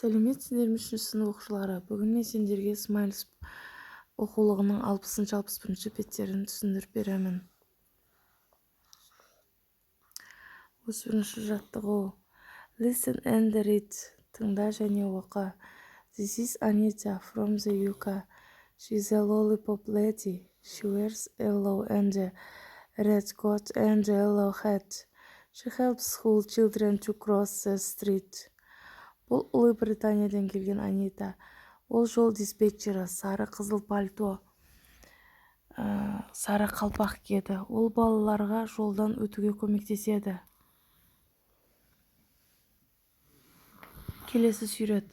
Сәлеметсіңдер ме үшінші сынып оқушылары? Бүгін мен сендерге смайлс оқулығының 60-61 беттерін түсіндіріп беремін. Осы бірінші жаттығу. Listen and read. Тыңда және оқы. This is Anita from the UK. She's a lollipop lady. She wears yellow and a red coat and a yellow hat. She helps school children to cross the street. Бұл Ұлыбританиядан келген Анита. Ол жол диспетчері, сары қызыл пальто, сары қалпақ киеді. Ол балаларға жолдан өтуге көмектеседі. Келесі сурет.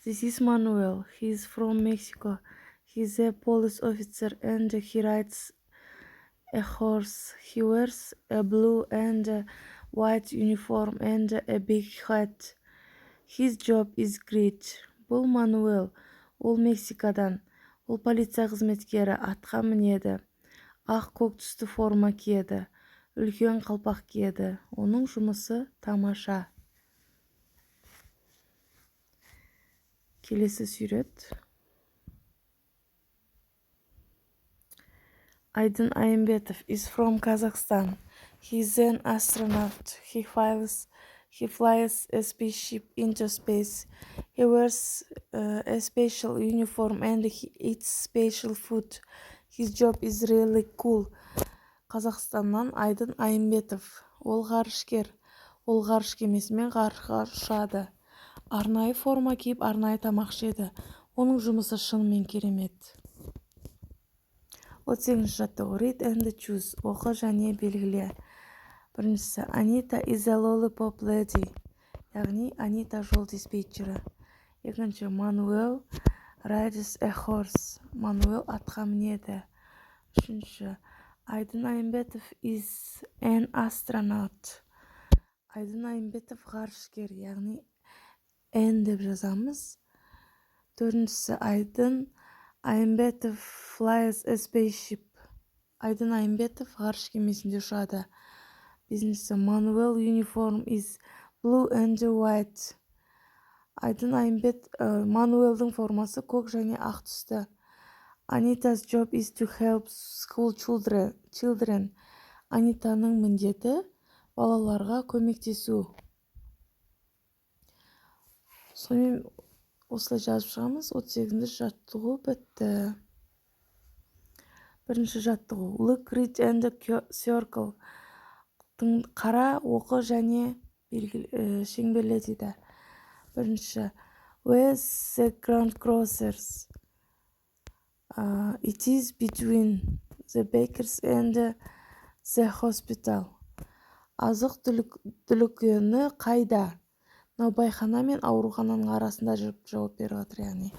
This is Manuel. He is from Mexico. He is a police officer and he rides a horse. He wears a blue and a white uniform and a big hat. His job is great. Бұл Мануэл. Ол Мексикадан. Ол полиция қызметкері, атқа мінеді. Ақ-көк түсті форма киеді. Үлкен қалпақ киеді. Оның жұмысы тамаша. Келесі сурет. Айдын Айымбетов is from Kazakhstan. He is an astronaut. He flies a spaceship into space. He wears a special uniform and he eats special food. His job is really cool. Қазақстаннан Айдын Айымбетов. Ол ғарышкер. Ол ғарыш кемесімен ғарышқа ұшады. Арнайы форма киіп, арнайы тамақ жеді. Оның жұмысы шынымен керемет. 38 жаттығу. Read and choose. Оқы және белгіле. Біріншісі, Анита is a lollipop lady. Яғни, Анита жол диспетчері. Екінші, Manuel rides a horse. Manuel атқа мінеді. Үшінші, Айдын Айымбетов is an astronaut. Айдын Айымбетов ғарышкер, яғни N деп жазамыз. Төртіншісі, Айдын Айымбетов flies a spaceship. Айдын Айымбетов ғарыш кемесінде ұшады. Бесіншісі, Manuel uniform is blue and white. Айдын Мануэлдің формасы көк және ақ түсті. Anita's job is to help school children. Анитаның міндеті балаларға көмектесу. Сонымен осылай жазып шығамыз. 38 жаттығу бітті. Бірінші жаттығу. Look, read and circle. Қара, оқы және шеңберле дейді. Бірінші. Where's the ground crossers? It is between the bakers and the hospital. Азық дүлікені қайда? Наубайхана мен аурухананың арасында жүріп жауап беріп отыр, яғни.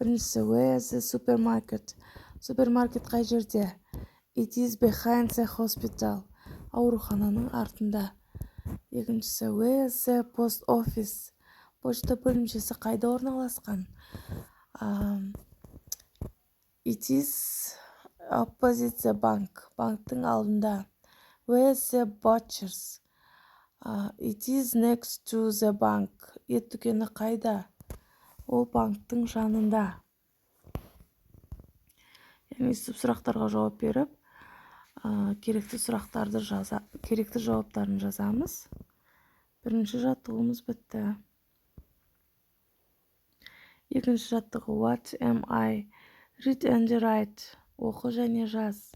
Біріншісі, where's the supermarket? Супермаркет қай жерде? It is behind the hospital. Аурухананың артында. Екіншісі, where's the post office? Почта бөлімшесі қайда орналасқан? It is opposite the bank. Банктың алдында. Where's the butchers? It is next to the bank. Ет дүкені қайда? Ол банктың жанында. Яғни сұрақтарға жауап беріп, керекті жауаптарын жазамыз. Бірінші жаттығуымыз бітті. Екінші жаттығу. What am I? Read and write. Оқы және жаз.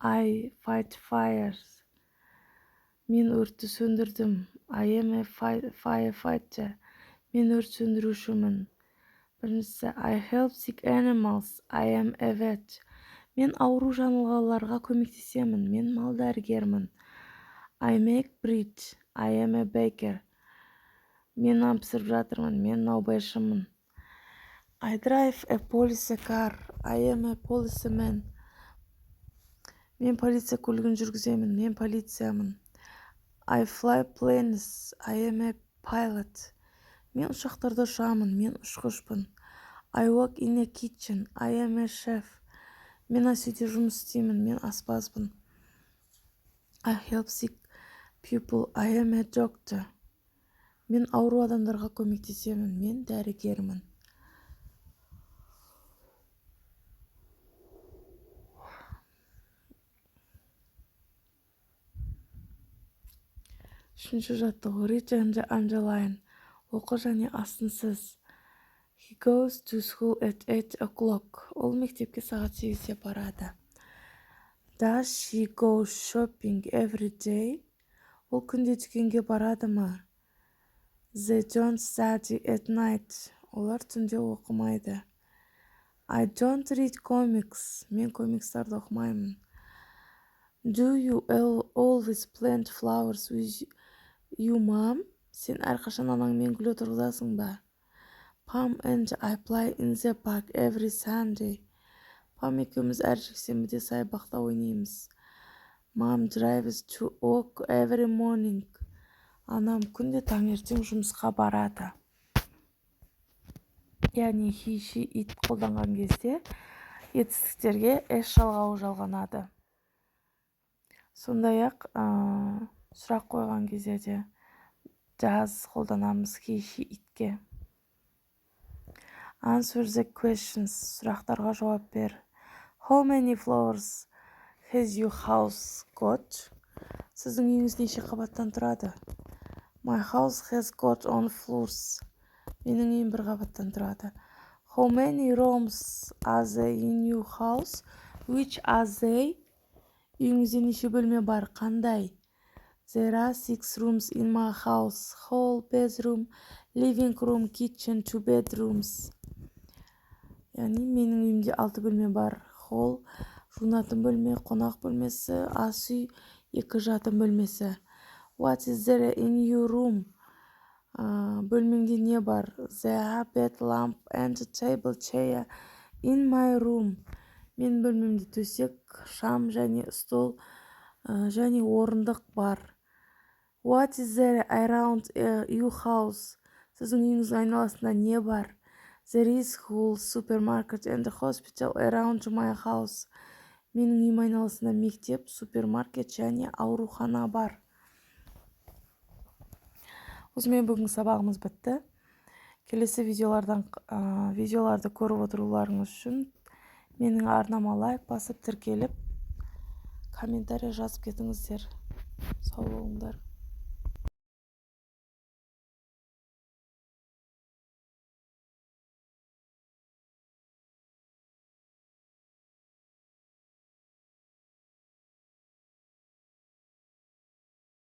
I fight fires. Мен өртті сөндірдім. I am a firefighter. Мен өрт сөндірушімін. Біріншісі, I help sick animals. I am a vet. Мен ауру жануарларға көмектесемін. Мен мал дәрігермін. I make bread. I am a baker. Мен нан пісіріп жатырмын. Мен наубайшымын. I drive a police car. I am a policeman. Мен полиция көлігін жүргіземін. Мен полициямын. I fly planes. I am a pilot. Мен ұшақтарда ұшамын. Мен ұшқышпын. I work in a kitchen. I am a chef. Мен асүйде жұмыс істеймін. Мен аспазбын. I help sick people. I am a doctor. Мен ауру адамдарға көмектесемін. Мен дәрігермін. Үшінші жаттығу. Read and underline. Оқы және астынсыз. He goes to school at 8 o'clock. Ол мектепке сағат 8-де барады. Does she go shopping every day? Ол күнде дүкенге барады ма? They don't study at night. Олар түнде оқымайды. I don't read comics. Мен комикстарды оқымаймын. Do you always plant flowers with you, mom? Сен әрқашан анаңмен гүл отырғызасың ба? Pam and I play in the park every Sunday. Pam екеуміз әр жексенбіде саябақта ойнаймыз. Mom drives to work every morning. Анам күнде таңертең жұмысқа барады. Яғни he, she, it қолданған кезде етістіктерге s жалғауы жалғанады. Сондай-ақ сұрақ қойған кезде де does қолданамыз he, she, itке. Answer the questions. Сұрақтарға жауап бер. How many floors has your house got? Сіздің үйіңіз неше қабаттан тұрады? My house has got on floors. Менің үйім бір қабаттан тұрады. How many rooms are there in your house? Which are they? Үйіңізде неше бөлме бар? Қандай? There are 6 rooms in my house. Hall, bedroom, living room, kitchen, 2 bedrooms. Яғни менің үйімде 6 бөлме бар. Hall, жуынатын бөлме, қонақ бөлмесі, ас үй, 2 жатын бөлмесі. What is there in your room? Бөлмеңде не бар? There are bed, lamp and table, chair in my room. Мен бөлмемде төсек, шам және стол және орындық бар. What is there around your house? Сіздің үйіңіздің айналасында не бар? There is school, supermarket and hospital around my house. Менің үйім айналасында мектеп, супермаркет және аурухана бар. Осымен бүгінгі сабағымыз бітті. Келесі видеоларды көріп отыруларыңыз үшін менің арнама лайк басып тіркеліп комментарий жазып кетіңіздер. Сау болыңдар.